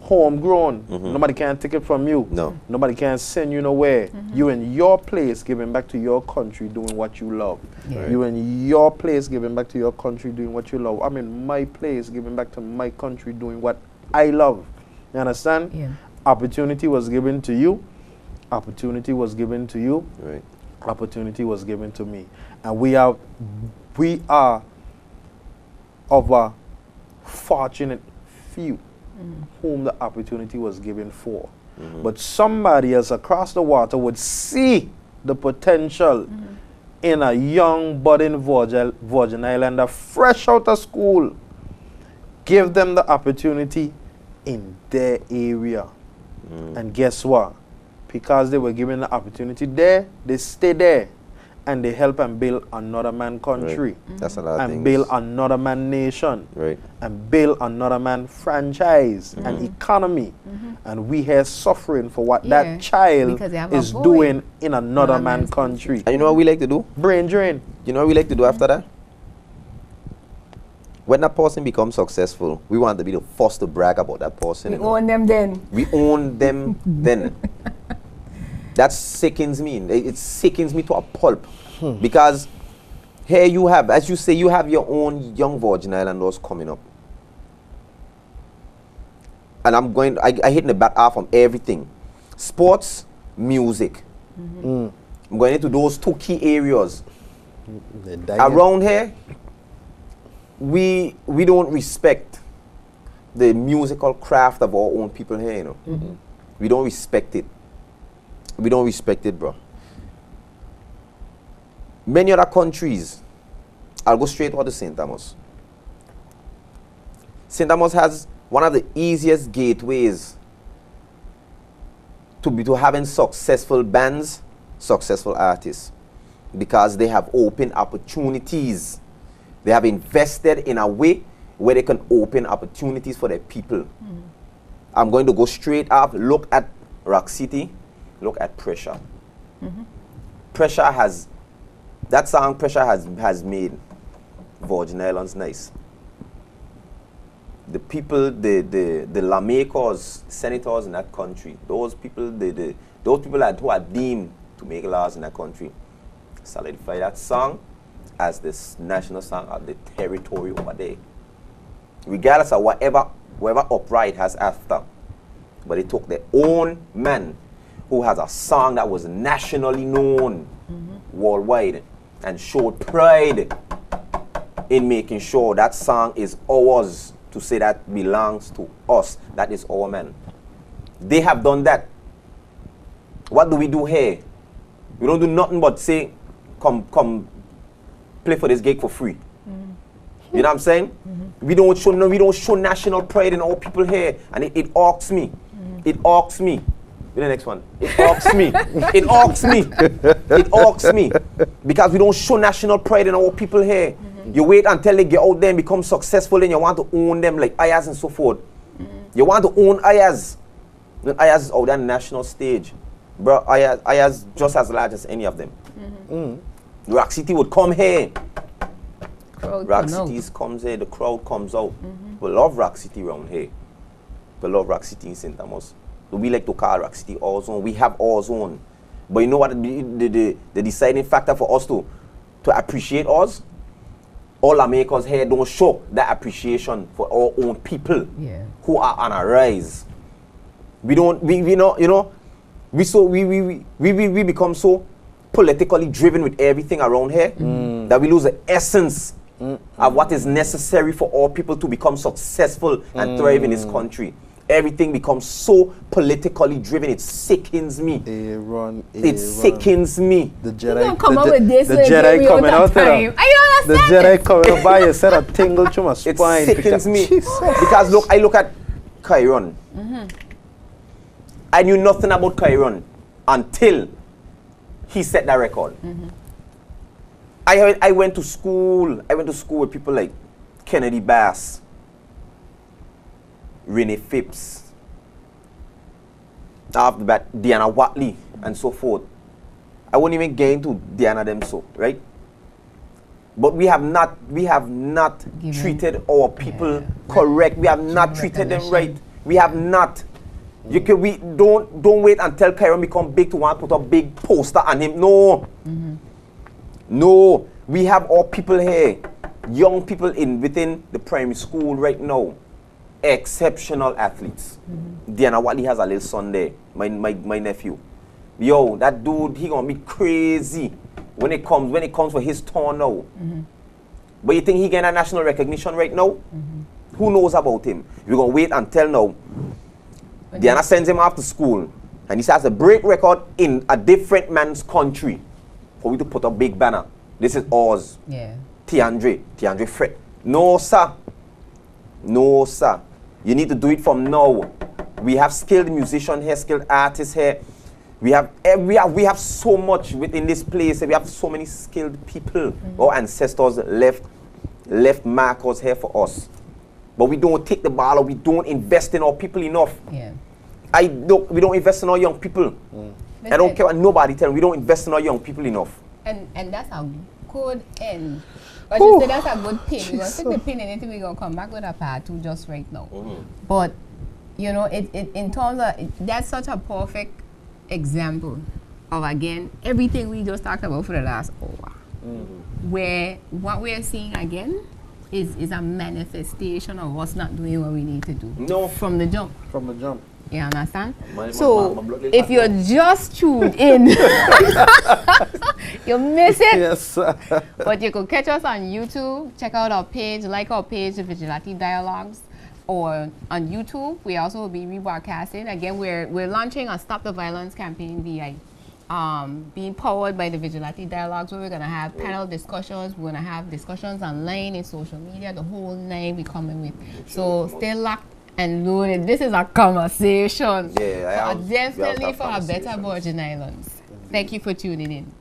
homegrown. Nobody can take it from you. No. Nobody can send you nowhere. You in your place giving back to your country doing what you love. Yeah. Right. You in your place giving back to your country doing what you love. I'm in my place giving back to my country doing what I love. You understand? Yeah. Opportunity was given to you. Opportunity was given to you. Right. Opportunity was given to me. And we are of a fortunate few whom the opportunity was given for. But somebody else across the water would see the potential in a young budding Virgin Islander fresh out of school. Give them the opportunity in their area. And guess what? Because they were given the opportunity there, they stay there. And they help and build another man country. Right. That's a lot of And things. build another man nation. Right. And build another man franchise and economy. And we here suffering for what Yeah, that child because they have a is void. doing in another Another man man's country. And you know what we like to do? Brain drain. You know what we like to do after that? When that person becomes successful, we want to be the first to brag about that person. We you know. own them then. We own them then. That sickens me. It sickens me to a pulp. Because here you have, as you say, you have your own young Virgin Islanders coming up. And I hit in the back half on everything. Sports, music. I'm going into those two key areas. Around here, we don't respect the musical craft of our own people here, you know. We don't respect it. We don't respect it, bro. Many other countries, I'll go straight over to St. Thomas. St. Thomas has one of the easiest gateways to having successful bands, successful artists, because they have opened opportunities. They have invested in a way where they can open opportunities for their people. I'm going to go straight up, look at Rock City, look at Pressure. That song Pressure has made Virgin Islands nice. The people, the lawmakers, senators in that country, those people who are deemed to make laws in that country, solidify that song as this national song of the territory over there. Regardless of whatever upright has after. But they took their own man who has a song that was nationally known worldwide and showed pride in making sure that song is ours, to say that belongs to us. That is our man. They have done that. What do we do here? We don't do nothing but say, come play for this gig for free. You know what I'm saying? We don't show national pride in our people here, and it irks me. It irks me. Be the next one. It irks me. It irks me. It irks me. Because we don't show national pride in our people here. You wait until they get out there and become successful, and you want to own them like Ayaz and so forth. You want to own Ayaz. Then Ayaz is out there on the national stage. Bro, Ayaz just as large as any of them. Rock City would come here. Rock City comes here, the crowd comes out. We love Rock City around here. We love Rock City in St. Thomas. So we like to call Rock City our zone. We have our zone. But you know what the deciding factor for us to appreciate us? All our makers here don't show that appreciation for our own people who are on a rise. We become so politically driven with everything around here that we lose the essence of what is necessary for all people to become successful and thrive in this country. Everything becomes so politically driven. It sickens me. It sickens me. The Jedi come up with this. The Jedi coming out there. I The Jedi coming up by your set a tingle to my spine. It sickens me because look, I look at Chiron. I knew nothing about Chiron until he set that record. I went to school. I went to school with people like Kennedy Bass, Renee Phipps, after that Deanna Watley, and so forth. I won't even get into Deanna them so, right? But we have not treated our people correct. We have not treated them right. We have not. We don't wait until Chiron become big to want to put a big poster on him. No. No. We have our people here, young people within the primary school right now. Exceptional athletes. Deanna Watley has a little son there, my nephew. Yo, that dude, he gonna be crazy when it comes for his turn now. But you think he getting a national recognition right now? Who knows about him? We're gonna wait until now. Deanna sends him off to school, and he has to break record in a different man's country for we to put a big banner. This is ours. Yeah. Tiandre Fred. No, sir. No, sir. You need to do it from now. We have skilled musicians here, skilled artists here. We have so much within this place. We have so many skilled people. Our ancestors left markers here for us. But we don't take the ball, or we don't invest in our people enough. Yeah. We don't invest in our young people. I don't care what nobody tell me. We don't invest in our young people enough. And that's a good end. But you say that's a good pin. We're going to take the pin in it. We're going to come back with a part 2 just right now. But, you know, it in terms of, that's such a perfect example of, again, everything we just talked about for the last hour. Where what we're seeing again is a manifestation of us not doing what we need to do. No. From the jump. From the jump. You understand? If you're just tuned in, you miss it. Yes, sir. But you could catch us on YouTube. Check out our page. Like our page, the Vigilante Dialogues. Or on YouTube, we also will be rebroadcasting. Again, we're launching a Stop the Violence campaign via being powered by the Vigilante Dialogues, where we're going to have panel discussions. We're going to have discussions online, in social media, the whole night we coming with. So stay locked and loaded. This is a conversation. Yeah, definitely for a better Virgin Islands. Thank you for tuning in.